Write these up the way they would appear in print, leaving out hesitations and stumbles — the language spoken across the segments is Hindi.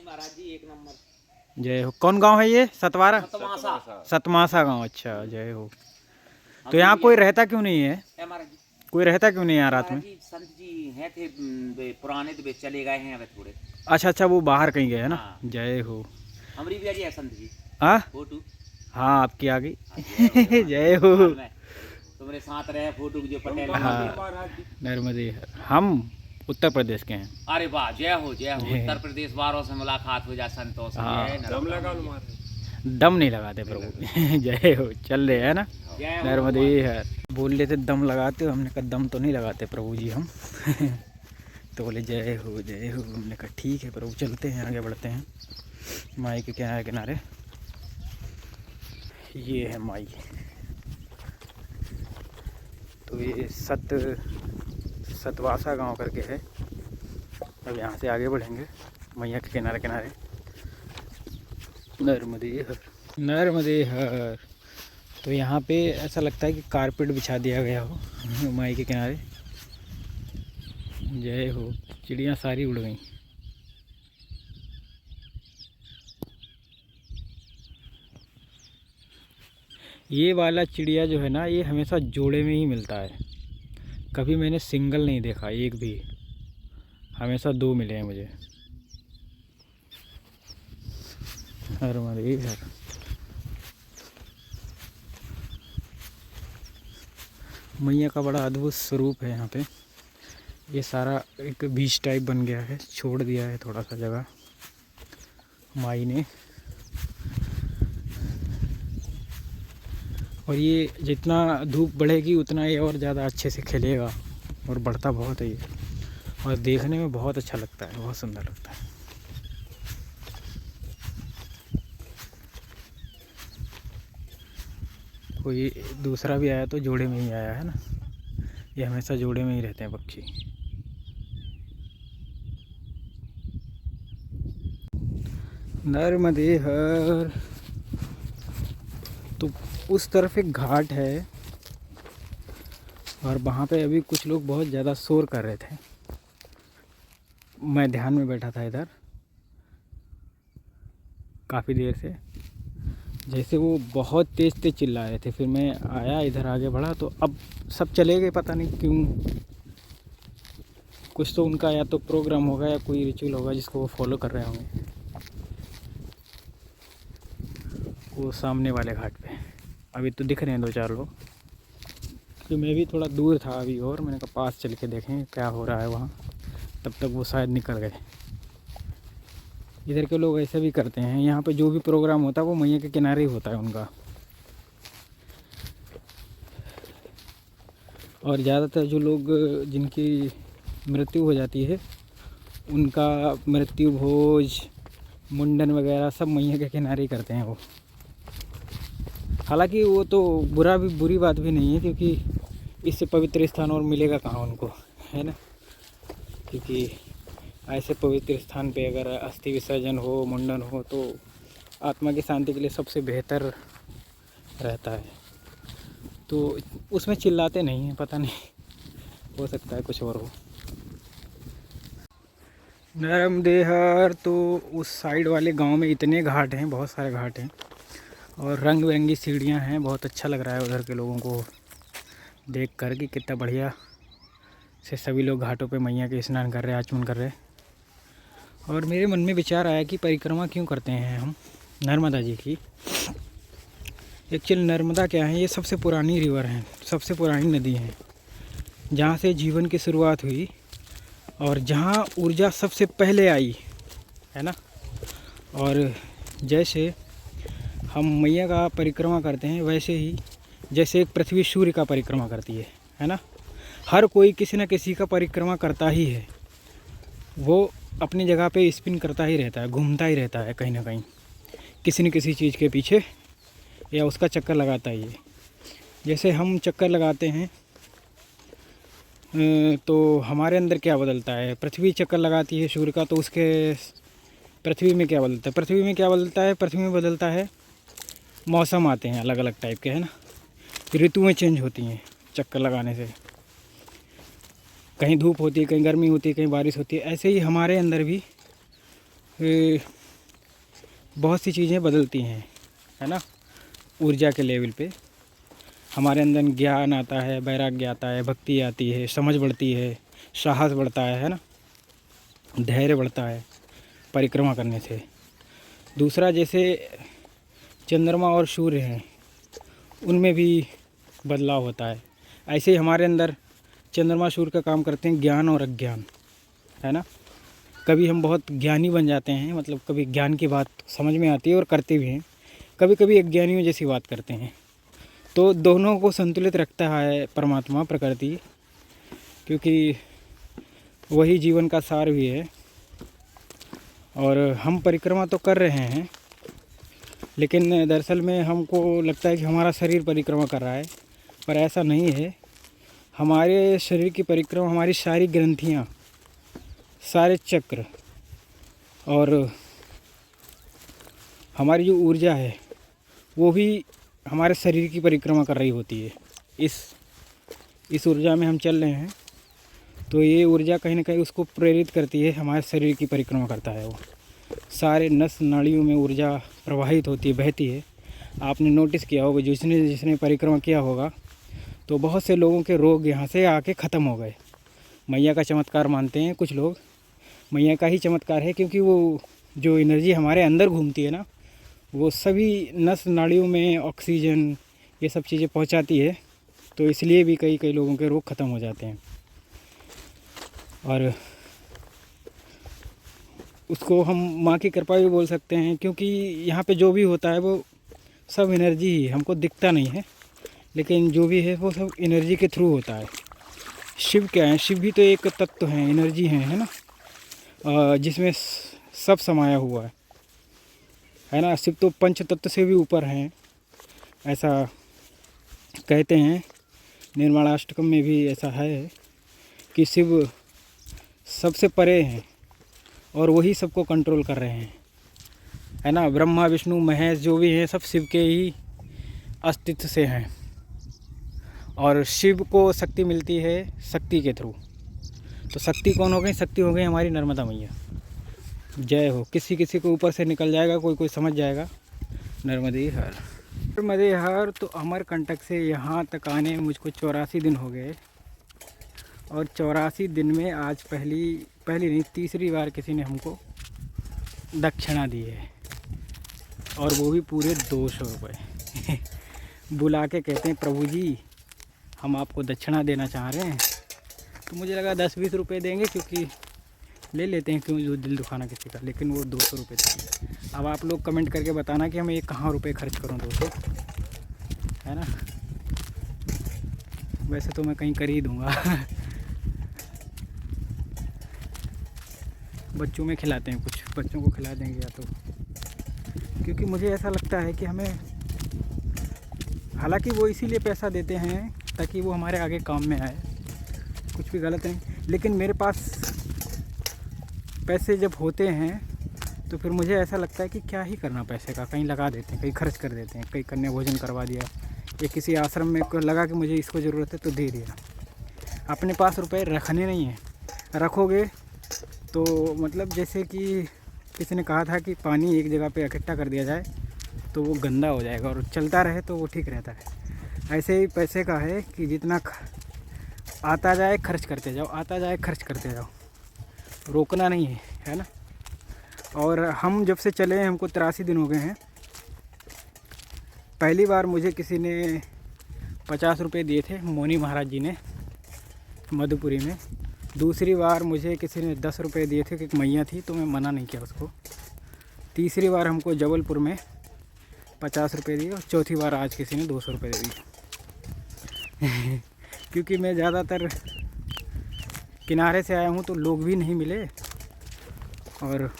महाराज जी, एक नंबर। जय हो। कौन गांव है ये? सतवारा? सतमासा। सतमासा गांव। अच्छा, जय हो। तो यहाँ कोई रहता क्यों नहीं है? महाराज जी, कोई रहता क्यों नहीं है रात में? महाराज जी संत जी हैं थे, वे पुराने तो वे चले गए हैं अब थोड़े। अच्छा अच्छा, वो बाहर कहीं गए है ना। हाँ। जय हो। हमारी भी जी है संत जी। हाँ फोटो। हाँ, आपकी आ गई। हाँ, जय हो। तुम्हारे साथ रहे फोटो जो पटेल। हाँ, नर्मदे। हम उत्तर प्रदेश के हैं। अरे वाह, जय हो जय हो। उत्तर प्रदेश वालों से मुलाकात हो जाए संतों से। हाँ। दम लगा दम नहीं लगाते प्रभु। जय हो। चल रहे है ना। नर्मदे है। बोल लेते दम लगाते हो, हमने कहा दम तो नहीं लगाते प्रभु जी हम। तो बोले जय हो जय हो। हमने कहा ठीक है प्रभु, चलते हैं आगे बढ़ते हैं। माई के किनारे किनारे ये है माई। तो ये सतवासा गांव करके है। अब यहाँ से आगे बढ़ेंगे मैया के किनारे किनारे। नर्मदे हर नर्मदे हर। तो यहाँ पे ऐसा लगता है कि कारपेट बिछा दिया गया हो माई के किनारे। जय हो। चिड़ियाँ सारी उड़ गई। ये वाला चिड़िया जो है ना, ये हमेशा जोड़े में ही मिलता है। कभी मैंने सिंगल नहीं देखा एक भी, हमेशा दो मिले हैं मुझे। हर मरे हर। मैया का बड़ा अद्भुत स्वरूप है यहाँ पे। ये सारा एक बीच टाइप बन गया है, छोड़ दिया है थोड़ा सा जगह माई ने। और ये जितना धूप बढ़ेगी उतना ये और ज़्यादा अच्छे से खिलेगा, और बढ़ता बहुत है ये। और देखने में बहुत अच्छा लगता है, बहुत सुंदर लगता है। कोई दूसरा भी आया तो जोड़े में ही आया है ना। ये हमेशा जोड़े में ही रहते हैं पक्षी। नर्मदे हर। तो उस तरफ एक घाट है, और वहाँ पे अभी कुछ लोग बहुत ज़्यादा शोर कर रहे थे। मैं ध्यान में बैठा था इधर काफ़ी देर से, जैसे वो बहुत तेज़ तेज़ चिल्ला रहे थे। फिर मैं आया इधर आगे बढ़ा तो अब सब चले गए, पता नहीं क्यों। कुछ तो उनका या तो प्रोग्राम होगा या कोई रिचुअल होगा जिसको वो फॉलो कर रहे होंगे। वो सामने वाले घाट पे अभी तो दिख रहे हैं दो चार लोग। तो मैं भी थोड़ा दूर था अभी, और मैंने कहा पास चल के देखें क्या हो रहा है वहाँ। तब तक वो शायद निकल गए। इधर के लोग ऐसे भी करते हैं, यहाँ पे जो भी प्रोग्राम होता है वो मैया के किनारे ही होता है उनका। और ज़्यादातर जो लोग जिनकी मृत्यु हो जाती है उनका मृत्यु भोज मुंडन वगैरह सब मैया के किनारे ही करते हैं वो। हालांकि वो तो बुरी बात भी नहीं है, क्योंकि इससे पवित्र स्थान और मिलेगा कहाँ उनको, है ना। क्योंकि ऐसे पवित्र स्थान पे अगर अस्थि विसर्जन हो, मुंडन हो, तो आत्मा की शांति के लिए सबसे बेहतर रहता है। तो उसमें चिल्लाते नहीं हैं, पता नहीं, हो सकता है कुछ और हो। नर्मदे हर। तो उस साइड वाले गांव में इतने घाट हैं, बहुत सारे घाट हैं, और रंग बिरंगी सीढ़ियाँ हैं। बहुत अच्छा लग रहा है उधर के लोगों को देख कर कि कितना बढ़िया से सभी लोग घाटों पे मैया के स्नान कर रहे हैं, आचमन कर रहे हैं। और मेरे मन में विचार आया कि परिक्रमा क्यों करते हैं हम नर्मदा जी की। एक्चुअली नर्मदा क्या है, ये सबसे पुरानी रिवर है, सबसे पुरानी नदी है, जहाँ से जीवन की शुरुआत हुई और जहाँ ऊर्जा सबसे पहले आई, है ना। और जैसे हम मैया का परिक्रमा करते हैं, वैसे ही जैसे एक पृथ्वी सूर्य का परिक्रमा करती है ना। हर कोई किसी न किसी का परिक्रमा करता ही है। वो अपनी जगह पे स्पिन करता ही रहता है, घूमता ही रहता है कहीं ना कहीं, किसी न किसी चीज़ के पीछे, या उसका चक्कर लगाता ही है। जैसे हम चक्कर लगाते हैं तो हमारे अंदर क्या बदलता है, पृथ्वी चक्कर लगाती है सूर्य का, तो उसके पृथ्वी में क्या बदलता है, पृथ्वी में क्या बदलता है, पृथ्वी में बदलता है मौसम आते हैं अलग अलग टाइप के, है ना। ऋतुएं चेंज होती हैं चक्कर लगाने से, कहीं धूप होती है, कहीं गर्मी होती है, कहीं बारिश होती है। ऐसे ही हमारे अंदर भी बहुत सी चीज़ें बदलती हैं, है ना। ऊर्जा के लेवल पे हमारे अंदर ज्ञान आता है, वैराग्य आता है, भक्ति आती है, समझ बढ़ती है, साहस बढ़ता है ना, धैर्य बढ़ता है परिक्रमा करने से। दूसरा, जैसे चंद्रमा और सूर्य हैं, उनमें भी बदलाव होता है। ऐसे ही हमारे अंदर चंद्रमा सूर्य का काम करते हैं ज्ञान और अज्ञान, है ना। कभी हम बहुत ज्ञानी बन जाते हैं, मतलब कभी ज्ञान की बात समझ में आती है और करते भी हैं, कभी कभी अज्ञानियों जैसी बात करते हैं। तो दोनों को संतुलित रखता है परमात्मा, प्रकृति, क्योंकि वही जीवन का सार भी है। और हम परिक्रमा तो कर रहे हैं, लेकिन दरअसल में हमको लगता है कि हमारा शरीर परिक्रमा कर रहा है, पर ऐसा नहीं है। हमारे शरीर की परिक्रमा हमारी सारी ग्रंथियाँ, सारे चक्र और हमारी जो ऊर्जा है वो भी हमारे शरीर की परिक्रमा कर रही होती है। इस ऊर्जा में हम चल रहे हैं, तो ये ऊर्जा कहीं ना कहीं उसको प्रेरित करती है, हमारे शरीर की परिक्रमा करता है। वो सारे नस नाड़ियों में ऊर्जा प्रवाहित होती है, बहती है। आपने नोटिस किया होगा, जिसने परिक्रमा किया होगा, तो बहुत से लोगों के रोग यहाँ से आके ख़त्म हो गए। मैया का चमत्कार मानते हैं कुछ लोग, मैया का ही चमत्कार है, क्योंकि वो जो एनर्जी हमारे अंदर घूमती है ना, वो सभी नस नाड़ियों में ऑक्सीजन ये सब चीज़ें पहुंचाती है, तो इसलिए भी कई लोगों के रोग ख़त्म हो जाते हैं। और उसको हम माँ की कृपा भी बोल सकते हैं, क्योंकि यहाँ पे जो भी होता है वो सब एनर्जी ही, हमको दिखता नहीं है, लेकिन जो भी है वो सब एनर्जी के थ्रू होता है। शिव क्या है? शिव भी तो एक तत्व है, एनर्जी है ना, जिसमें सब समाया हुआ है ना। शिव तो पंच तत्व से भी ऊपर हैं, ऐसा कहते हैं। निर्माणाष्टकम में भी ऐसा है कि शिव सबसे परे हैं और वही सबको कंट्रोल कर रहे हैं, है ना। ब्रह्मा विष्णु महेश जो भी हैं, सब शिव के ही अस्तित्व से हैं। और शिव को शक्ति मिलती है शक्ति के थ्रू। तो शक्ति कौन हो गई? शक्ति हो गई हमारी नर्मदा मैया। जय हो। किसी किसी को ऊपर से निकल जाएगा, कोई समझ जाएगा। नर्मदे हर। नर्मदे हर। तो अमरकंटक से यहाँ तक आने मुझको 84 दिन हो गए, और 84 दिन में आज पहली नहीं, तीसरी बार किसी ने हमको दक्षिणा दी है, और वो भी पूरे 200 रुपये बुला के कहते हैं, प्रभु जी हम आपको दक्षिणा देना चाह रहे हैं। तो मुझे लगा 10-20 रुपये देंगे, क्योंकि ले लेते हैं, क्यों जो दिल दुखाना किसी का, लेकिन वो 200 रुपये थे। अब आप लोग कमेंट करके बताना कि हमें ये कहाँ रुपये खर्च करूँ 200, है ना। वैसे तो मैं कहीं कर ही दूँगा बच्चों में खिलाते हैं, कुछ बच्चों को खिला देंगे या तो, क्योंकि मुझे ऐसा लगता है कि हमें, हालांकि वो इसीलिए पैसा देते हैं ताकि वो हमारे आगे काम में आए, कुछ भी गलत नहीं, लेकिन मेरे पास पैसे जब होते हैं तो फिर मुझे ऐसा लगता है कि क्या ही करना पैसे का, कहीं लगा देते हैं, कहीं खर्च कर देते हैं, कहीं कन्या भोजन करवा दिया, या किसी आश्रम में लगा कि मुझे इसको ज़रूरत है तो दे दिया। अपने पास रुपए रखने नहीं हैं। रखोगे तो मतलब जैसे कि किसी ने कहा था कि पानी एक जगह पे इकट्ठा कर दिया जाए तो वो गंदा हो जाएगा, और चलता रहे तो वो ठीक रहता है। ऐसे ही पैसे का है कि जितना आता जाए खर्च करते जाओ, आता जाए खर्च करते जाओ, रोकना नहीं है, है ना। और हम जब से चले हैं, हमको 83 दिन हो गए हैं। पहली बार मुझे किसी ने 50 रुपये दिए थे, मोनी महाराज जी ने, मधुपुरी में। दूसरी बार मुझे किसी ने 10 रुपये दिए थे, कि एक मैया थी तो मैं मना नहीं किया उसको। तीसरी बार हमको जबलपुर में 50 रुपये दिए, और चौथी बार आज किसी ने 200 रुपये दे दिए क्योंकि मैं ज़्यादातर किनारे से आया हूँ तो लोग भी नहीं मिले, और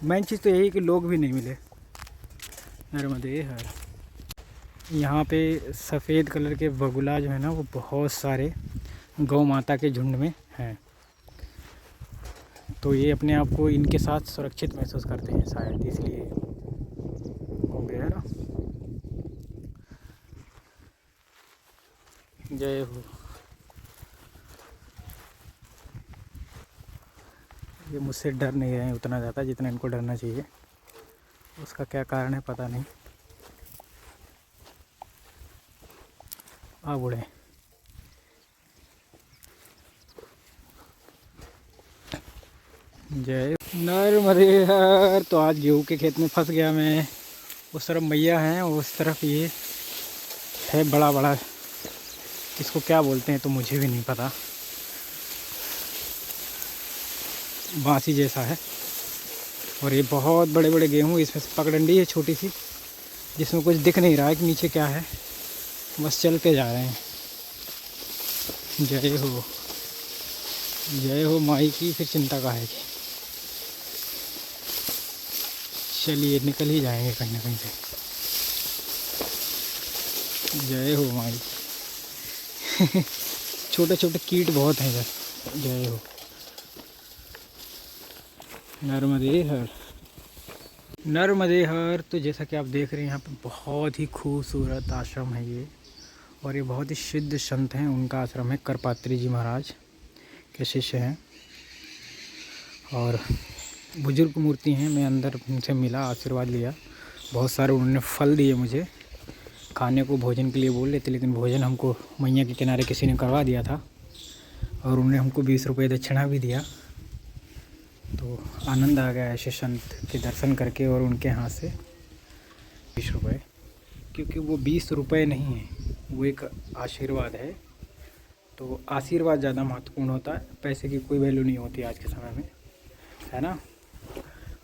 मेन चीज़ तो यही कि लोग भी नहीं मिले। नर्मदे हर। यहाँ पे सफ़ेद कलर के बगुला जो है ना, वो बहुत सारे गौ माता के झुंड में हैं, तो ये अपने आप को इनके साथ सुरक्षित महसूस करते हैं शायद, इसलिए हो गया है ना। जय हो। ये मुझसे डर नहीं रहे हैं उतना ज़्यादा जितना इनको डरना चाहिए। उसका क्या कारण है पता नहीं। आ बूढ़े जय नर्मदे हर। तो आज गेहूँ के खेत में फंस गया मैं। उस तरफ मैया हैं और उस तरफ ये है बड़ा बड़ा, इसको क्या बोलते हैं तो मुझे भी नहीं पता, बांसी जैसा है। और ये बहुत बड़े बड़े गेहूँ, इसमें से पगडंडी है छोटी सी जिसमें कुछ दिख नहीं रहा है कि नीचे क्या है, बस चलते जा रहे हैं। जय हो, जय हो माई की, फिर चिंता का है कि चलिए निकल ही जाएंगे कहीं ना कहीं से। जय हो माई। छोटे छोटे कीट बहुत हैं इधर। जय हो नर्मदे हर, नर्मदे हर। तो जैसा कि आप देख रहे हैं यहाँ पे बहुत ही खूबसूरत आश्रम है ये, और ये बहुत ही सिद्ध संत हैं। उनका आश्रम है, करपात्री जी महाराज के शिष्य हैं और बुजुर्ग मूर्ति हैं। मैं अंदर उनसे मिला, आशीर्वाद लिया, बहुत सारे उन्होंने फल दिए मुझे खाने को, भोजन के लिए बोल रहे थे, लेकिन भोजन हमको मैया के किनारे किसी ने करवा दिया था और उन्होंने हमको 20 रुपये दक्षिणा भी दिया। तो आनंद आ गया ऐसे संत के दर्शन करके और उनके हाथ से 20 रुपये, क्योंकि वो 20 रुपये नहीं है, वो एक आशीर्वाद है। तो आशीर्वाद ज़्यादा महत्वपूर्ण होता है, पैसे की कोई वैल्यू नहीं होती आज के समय में, है ना।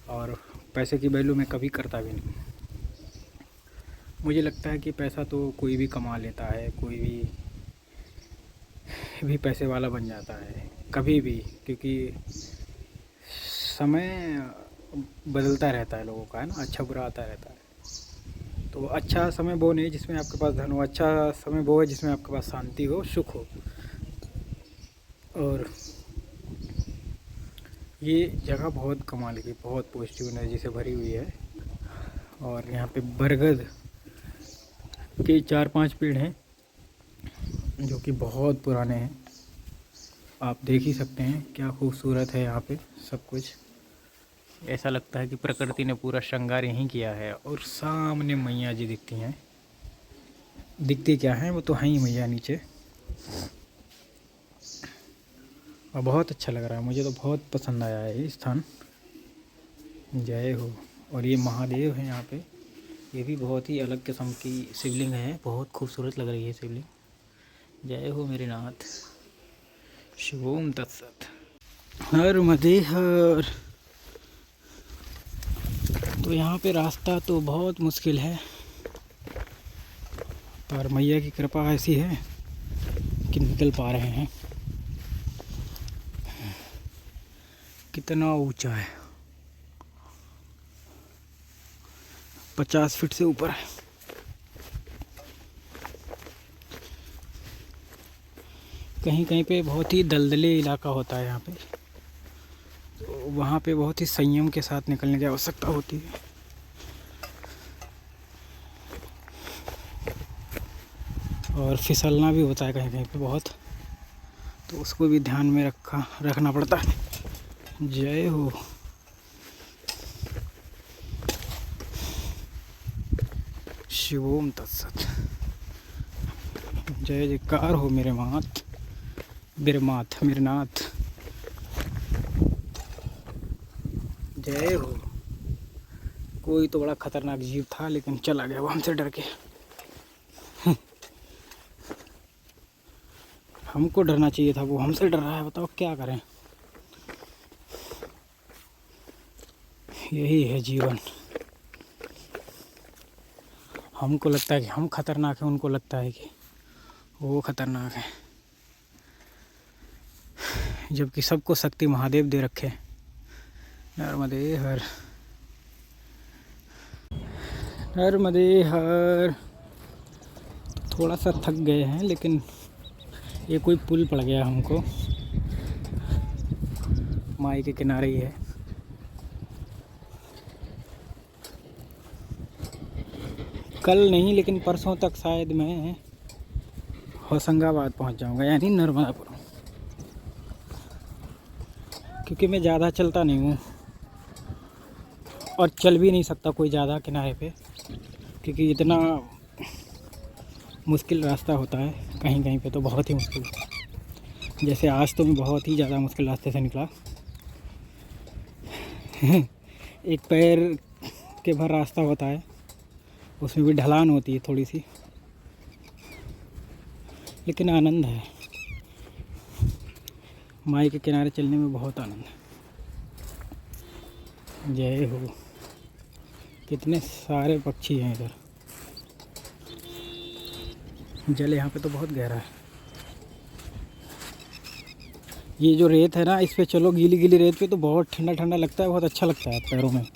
और पैसे की वैल्यू मैं कभी करता भी नहीं। मुझे लगता है कि पैसा तो कोई भी कमा लेता है, कोई भी पैसे वाला बन जाता है कभी भी, क्योंकि समय बदलता रहता है लोगों का, है ना, अच्छा बुरा आता रहता है। तो अच्छा समय वो नहीं जिसमें आपके पास धन हो, अच्छा समय वो है जिसमें आपके पास शांति हो, सुख हो। और ये जगह बहुत कमाल की, बहुत पॉजिटिव एनर्जी से भरी हुई है। और यहाँ पे बरगद के 4-5 पेड़ हैं जो कि बहुत पुराने हैं। आप देख ही सकते हैं क्या खूबसूरत है यहाँ पे सब कुछ। ऐसा लगता है कि प्रकृति ने पूरा श्रृंगार यहीं किया है। और सामने मैया जी दिखती हैं, दिखती क्या हैं, वो तो हैं ही मैया नीचे। और बहुत अच्छा लग रहा है, मुझे तो बहुत पसंद आया है ये स्थान। जय हो। और ये महादेव हैं यहाँ पे, ये भी बहुत ही अलग किस्म की शिवलिंग है, बहुत खूबसूरत लग रही है शिवलिंग। जय हो मेरे नाथ। शिवोम तत्सत। हर मदे हर। तो यहाँ पे रास्ता तो बहुत मुश्किल है, पर मैया की कृपा ऐसी है कि निकल पा रहे हैं। कितना ऊंचा है, 50 फीट से ऊपर है। कहीं कहीं पे बहुत ही दलदली इलाका होता है यहाँ पे, तो वहाँ पे बहुत ही संयम के साथ निकलने की आवश्यकता होती है। और फिसलना भी होता है कहीं कहीं पे बहुत, तो उसको भी ध्यान में रखना पड़ता है। जय हो। शिवोम तत्सत। जय जयकार हो मेरे मात, मेरे नाथ। जय हो। कोई तो बड़ा खतरनाक जीव था लेकिन चला गया वो हमसे डर के। हमको डरना चाहिए था, वो हमसे डर रहा है, बताओ क्या करें। यही है जीवन। हमको लगता है कि हम खतरनाक हैं, उनको लगता है कि वो खतरनाक है, जबकि सबको शक्ति महादेव दे रखे। नर्मदे हर, नर्मदे हर। थोड़ा सा थक गए हैं, लेकिन ये कोई पुल पड़ गया हमको, माई के किनारे ही है। कल नहीं लेकिन परसों तक शायद मैं होशंगाबाद पहुंच जाऊंगा, यानी नर्मदापुरम। क्योंकि मैं ज़्यादा चलता नहीं हूँ और चल भी नहीं सकता कोई ज़्यादा किनारे पे, क्योंकि इतना मुश्किल रास्ता होता है कहीं कहीं पे, तो बहुत ही मुश्किल। जैसे आज तो मैं बहुत ही ज़्यादा मुश्किल रास्ते से निकला। एक पैर के भर रास्ता होता है, उसमें भी ढलान होती है थोड़ी सी, लेकिन आनंद है। माई के किनारे चलने में बहुत आनंद है। जय हो। कितने सारे पक्षी हैं इधर। जल यहाँ पे तो बहुत गहरा है। ये जो रेत है ना, इस पे चलो गीली गीली रेत पे तो बहुत ठंडा ठंडा लगता है, बहुत अच्छा लगता है पैरों में,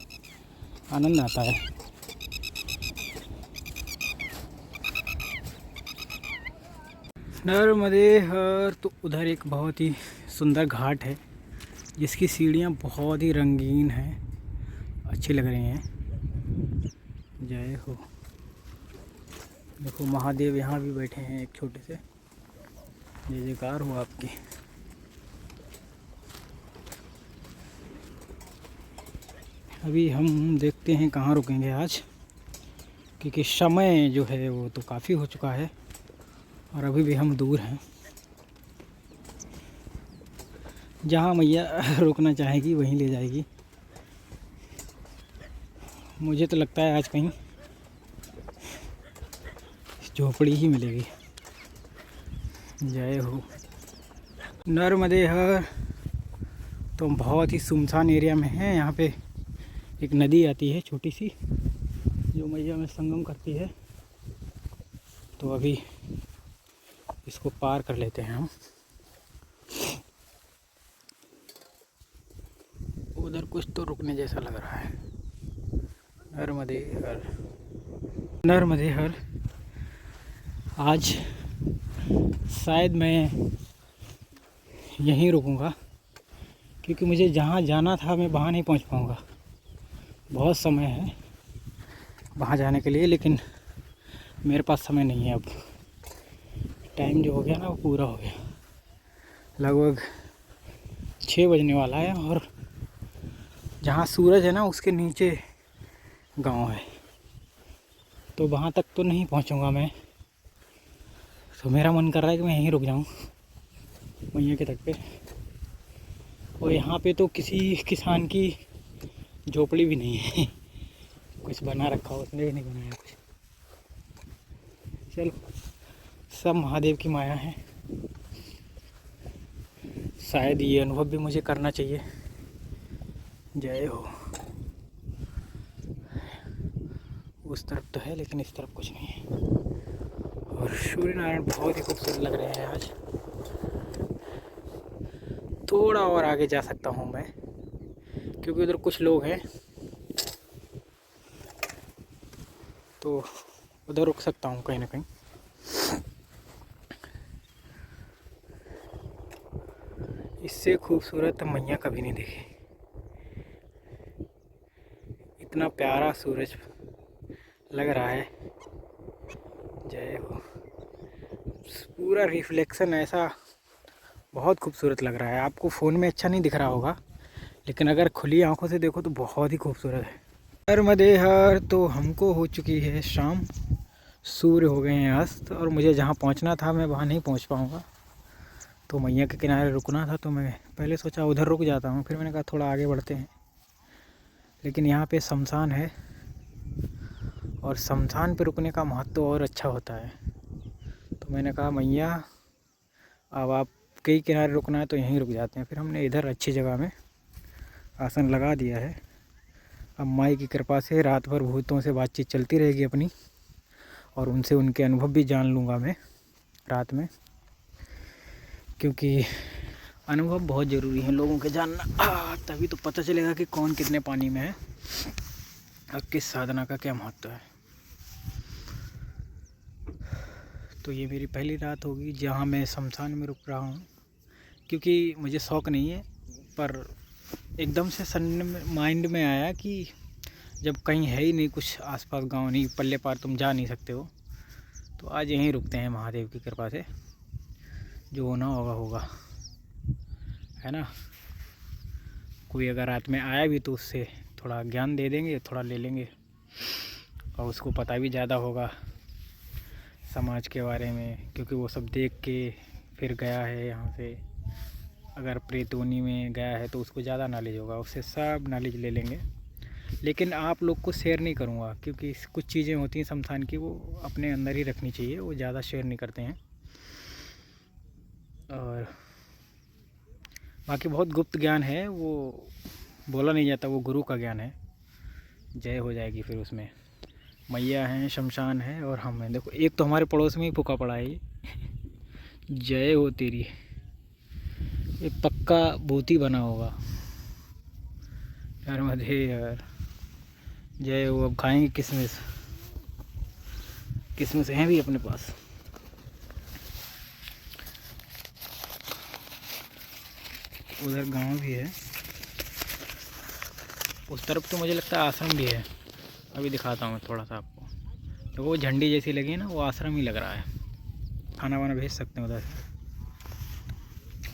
आनंद आता है। नर्मदे हर। तो उधर एक बहुत ही सुंदर घाट है जिसकी सीढ़ियाँ बहुत ही रंगीन हैं, अच्छी लग रही हैं। जय हो। देखो महादेव यहाँ भी बैठे हैं एक छोटे से। जय जयकार हो आपकी। अभी हम देखते हैं कहाँ रुकेंगे आज, क्योंकि समय जो है वो तो काफ़ी हो चुका है और अभी भी हम दूर हैं। जहाँ मैया रुकना चाहेगी वहीं ले जाएगी। मुझे तो लगता है आज कहीं झोपड़ी ही मिलेगी। जय हो। नर्मदे हर। तो हम बहुत ही सुनसान एरिया में हैं। यहाँ पे एक नदी आती है छोटी सी, जो मैया में संगम करती है। तो अभी इसको पार कर लेते हैं हम। उधर कुछ तो रुकने जैसा लग रहा है। नर्मदे हर। नर्मदे हर। आज शायद मैं यहीं रुकूंगा, क्योंकि मुझे जहाँ जाना था मैं वहाँ नहीं पहुँच पाऊँगा। बहुत समय है वहाँ जाने के लिए, लेकिन मेरे पास समय नहीं है। अब टाइम जो हो गया ना वो पूरा हो गया। लगभग 6 बजने वाला है और जहाँ सूरज है ना उसके नीचे गांव है, तो वहाँ तक तो नहीं पहुँचूँगा मैं। तो मेरा मन कर रहा है कि मैं यहीं रुक जाऊँ मैया के तट पे। और यहाँ पे तो किसी किसान की झोपड़ी भी नहीं है। कुछ बना रखा हो उसने भी नहीं बनाया कुछ। चलो, सब महादेव की माया है। शायद ये अनुभव भी मुझे करना चाहिए। जय हो। उस तरफ तो है लेकिन इस तरफ कुछ नहीं है। और सूर्य नारायण बहुत ही खूबसूरत लग रहे हैं आज। थोड़ा और आगे जा सकता हूँ मैं, क्योंकि उधर कुछ लोग हैं, तो उधर रुक सकता हूँ कहीं ना कहीं। इससे खूबसूरत मैया कभी नहीं देखी। इतना प्यारा सूरज लग रहा है। जय हो। पूरा रिफ्लेक्शन ऐसा बहुत खूबसूरत लग रहा है। आपको फ़ोन में अच्छा नहीं दिख रहा होगा, लेकिन अगर खुली आंखों से देखो तो बहुत ही खूबसूरत है। नर्मदे हर। तो हमको हो चुकी है शाम, सूर्य हो गए हैं अस्त, और मुझे जहाँ पहुँचना था मैं वहाँ नहीं पहुँच पाऊँगा। तो मैया के किनारे रुकना था, तो मैं पहले सोचा उधर रुक जाता हूँ, फिर मैंने कहा थोड़ा आगे बढ़ते हैं। लेकिन यहाँ पे शमशान है, और शमशान पे रुकने का महत्व और अच्छा होता है। तो मैंने कहा मैया अब आप कई किनारे रुकना है तो यहीं रुक जाते हैं। फिर हमने इधर अच्छी जगह में आसन लगा दिया है। अब माई की कृपा से रात भर भूतों से बातचीत चलती रहेगी अपनी, और उनसे उनके अनुभव भी जान लूँगा मैं रात में, क्योंकि अनुभव बहुत ज़रूरी है लोगों के जानना। तभी तो पता चलेगा कि कौन कितने पानी में है और किस साधना का क्या महत्व है। तो ये मेरी पहली रात होगी जहाँ मैं शमशान में रुक रहा हूँ, क्योंकि मुझे शौक़ नहीं है, पर एकदम से माइंड में आया कि जब कहीं है ही नहीं कुछ आसपास, गांव नहीं, पल्ले पार तुम जा नहीं सकते हो, तो आज यहीं रुकते हैं। महादेव की कृपा से जो होना होगा होगा, है ना। कोई अगर रात में आया भी तो उससे थोड़ा ज्ञान दे देंगे, थोड़ा ले लेंगे, और उसको पता भी ज़्यादा होगा समाज के बारे में, क्योंकि वो सब देख के फिर गया है यहाँ से। अगर प्रेतोनी में गया है तो उसको ज़्यादा नॉलेज होगा, उससे सब नॉलेज ले लेंगे। लेकिन आप लोग को शेयर नहीं करूँगा, क्योंकि कुछ चीज़ें होती हैं शमशान की, वो अपने अंदर ही रखनी चाहिए, वो ज़्यादा शेयर नहीं करते हैं। और बाकी बहुत गुप्त ज्ञान है, वो बोला नहीं जाता, वो गुरु का ज्ञान है। जय हो जाएगी फिर उसमें। मैया हैं, शमशान है और हम हैं। देखो एक तो हमारे पड़ोस में ही फूका पड़ा है ये। जय हो तेरी। ये पक्का भूती बना होगा। नर्मदे यार, जय हो। अब खाएंगे किशमिश, किशमिश हैं भी अपने पास। उधर गांव भी है, उस तरफ तो मुझे लगता है आश्रम भी है। अभी दिखाता हूँ थोड़ा सा आपको। तो वो झंडी जैसी लगी है ना, वो आश्रम ही लग रहा है। खाना वाना भेज सकते हैं उधर से,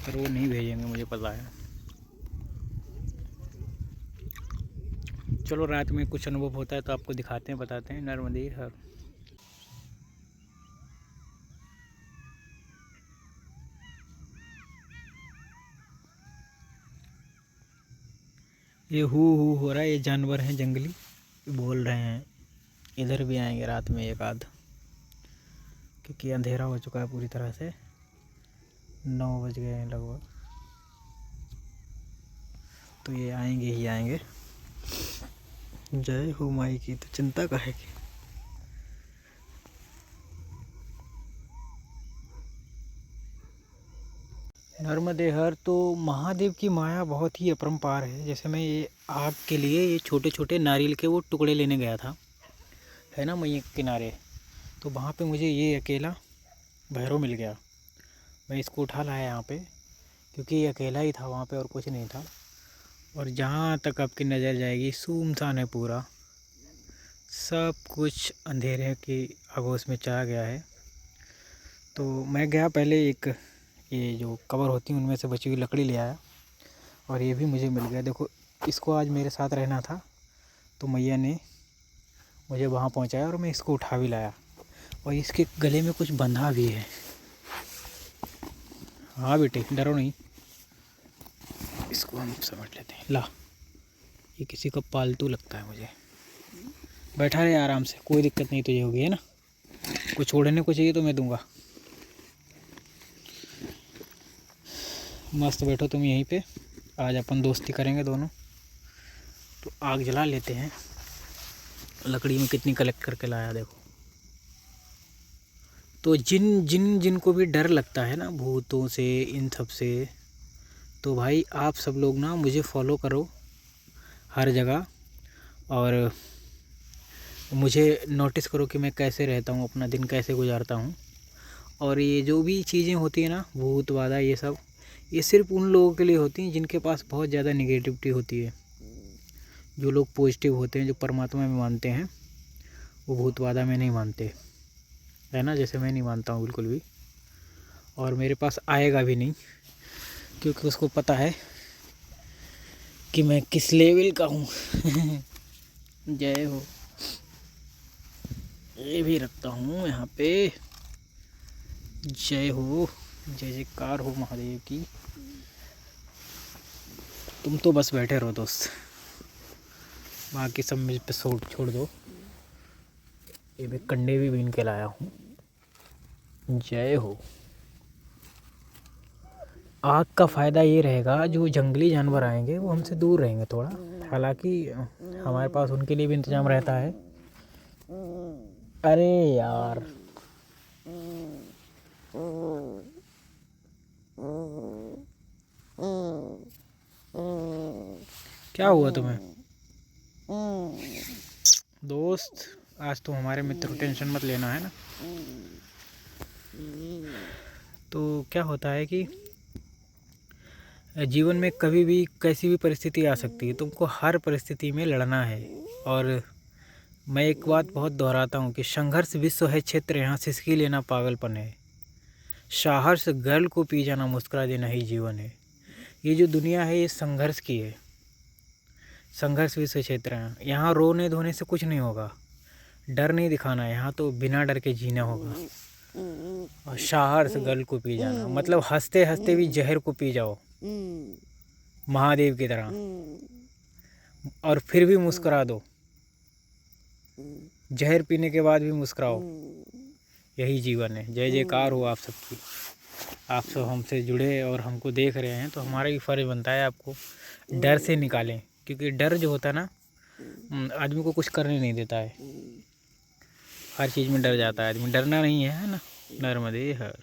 पर वो नहीं भेजेंगे मुझे पता है। चलो रात में कुछ अनुभव होता है तो आपको दिखाते हैं, बताते हैं। नर्मदे हर। ये हु हो रहा है, ये जानवर हैं जंगली, बोल रहे हैं। इधर भी आएंगे रात में एक आध, क्योंकि अंधेरा हो चुका है पूरी तरह से। 9 बज गए हैं लगभग, तो ये आएंगे ही आएंगे। जय हो माई की, तो चिंता काहे की। नर्मदे हर। तो महादेव की माया बहुत ही अपरंपार है। जैसे मैं ये आग के लिए ये छोटे छोटे नारियल के वो टुकड़े लेने गया था, है ना मैया के किनारे, तो वहाँ पे मुझे ये अकेला भैरव मिल गया। मैं इसको उठा लाया यहाँ पे, क्योंकि ये अकेला ही था वहाँ पे और कुछ नहीं था। और जहाँ तक आपकी नज़र जाएगी सुनसान है पूरा, सब कुछ अंधेरे की आगोश में चला गया है। तो मैं गया पहले, एक ये जो कवर होती हैं उनमें से बची हुई लकड़ी ले आया, और ये भी मुझे मिल गया। देखो इसको आज मेरे साथ रहना था, तो मैया ने मुझे वहाँ पहुँचाया और मैं इसको उठा भी लाया। और इसके गले में कुछ बंधा भी है। हाँ बेटे डरो नहीं, इसको हम समझ लेते हैं। ला, ये किसी का पालतू लगता है मुझे। बैठा रहे आराम से, कोई दिक्कत नहीं तुझे होगी, है ना। कुछ छोड़ने को चाहिए तो मैं दूंगा। मस्त बैठो तुम यहीं पे, आज अपन दोस्ती करेंगे दोनों। तो आग जला लेते हैं। लकड़ी में कितनी कलेक्ट करके लाया देखो। तो जिनको भी डर लगता है ना भूतों से, इन सब से, तो भाई आप सब लोग ना मुझे फॉलो करो हर जगह, और मुझे नोटिस करो कि मैं कैसे रहता हूँ, अपना दिन कैसे गुजारता हूँ। और ये जो भी चीज़ें होती हैं ना, भूत बाधा ये सब, ये सिर्फ उन लोगों के लिए होती हैं जिनके पास बहुत ज़्यादा निगेटिविटी होती है। जो लोग पॉजिटिव होते हैं, जो परमात्मा में मानते हैं, वो भूत बाधा में नहीं मानते, है ना। जैसे मैं नहीं मानता हूँ बिल्कुल भी, और मेरे पास आएगा भी नहीं, क्योंकि उसको पता है कि मैं किस लेवल का हूँ। जय हो। ये भी रखता हूँ यहाँ पे। जय हो, जय जयकार हो महादेव की। तुम तो बस बैठे रहो दोस्त, बाकी सब मुझ पे छोड़ दो। ये मैं कंडे भी बीन के लाया हूँ। जय हो। आग का फ़ायदा ये रहेगा, जो जंगली जानवर आएंगे वो हमसे दूर रहेंगे थोड़ा। हालांकि हमारे पास उनके लिए भी इंतज़ाम रहता है। अरे यार, क्या हुआ तुम्हें दोस्त? आज तुम हमारे मित्र, टेंशन मत लेना, है ना। तो क्या होता है कि जीवन में कभी भी कैसी भी परिस्थिति आ सकती है, तुमको हर परिस्थिति में लड़ना है। और मैं एक बात बहुत दोहराता हूँ कि संघर्ष विश्व है क्षेत्र, यहाँ सिसकी लेना पागलपन है। साहस गर्ल को पी जाना, मुस्कुरा देना ही जीवन है। ये जो दुनिया है ये संघर्ष की है, संघर्ष विषय क्षेत्र हैं। यहाँ रोने धोने से कुछ नहीं होगा, डर नहीं दिखाना है, यहाँ तो बिना डर के जीना होगा। और साहस गल को पी जाना, मतलब हंसते हंसते भी जहर को पी जाओ महादेव की तरह, और फिर भी मुस्कुरा दो। जहर पीने के बाद भी मुस्कुराओ, यही जीवन है। जय जयकार हो आप सबकी। आप सब हमसे जुड़े और हमको देख रहे हैं, तो हमारा भी फर्ज बनता है आपको डर से निकालें, क्योंकि डर जो होता है ना, आदमी को कुछ करने नहीं देता है। हर चीज़ में डर जाता है आदमी, डरना नहीं है ना। नर्मदे हर।